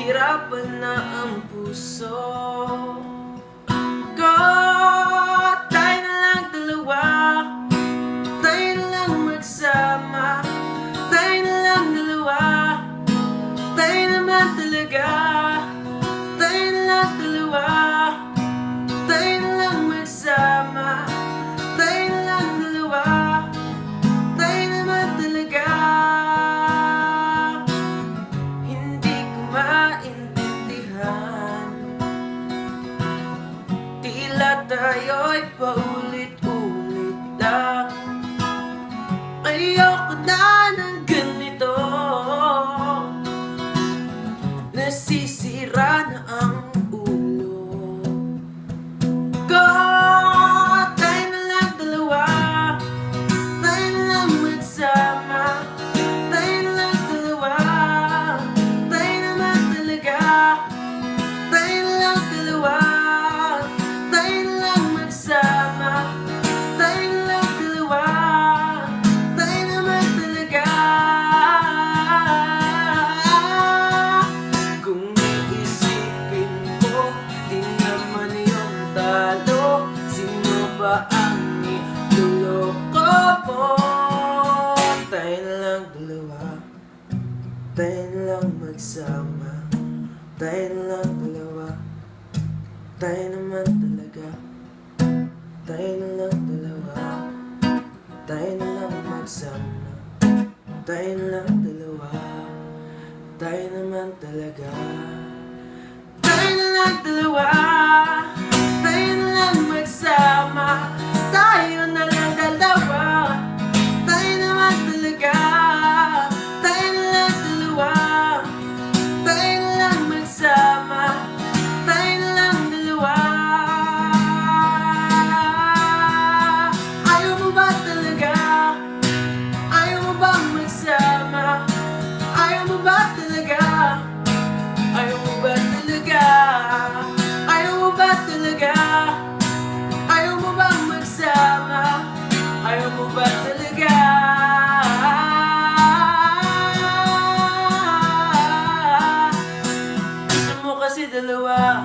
Nahihirapan na ang puso ko. Tayo na lang dalawa, tayo na lang magsama, tayo na lang dalawa, tayo naman talaga, tayo na lang dalawa, tayo na lang magsama, tayo na lang dalawa, tayo naman talaga. Hindi ko maintindihan, tila tayo'y paulit-ulit lang. Ayoko na ng ganito, nasisira na ang ulo ko. Tayo na lang dalawa, tayo na lang magsama, tayo na lang dalawa, tayo naman talaga, tayo na lang dalawa, tayo na lang magsama, tayo na lang dalawa, tayo naman talaga. Kung iisipin mo, di naman yung talo, sino ba ang niloloko mo? Tayo na lang dalawa, tayo na lang magsama, tayo na lang dalawa, tayo naman talaga, tayo na lang dalawa, tayo na lang magsama, tayo na lang dalawa, tayo naman talaga. Tayo na lang dalawa, tayo na lang magsama, tayo na lang dalawa, tayo naman talaga, tayo na lang dalawa, tayo na lang magsama, tayo na lang dalawa. Ayaw mo ba talaga? Ayaw mo bang magsama? Ayaw mo ba talaga? Ayaw mo ba talaga? Ayaw mo ba talaga? Ayaw mo bang magsama? Ayaw mo ba talaga? Gusto mo kasi dalawa.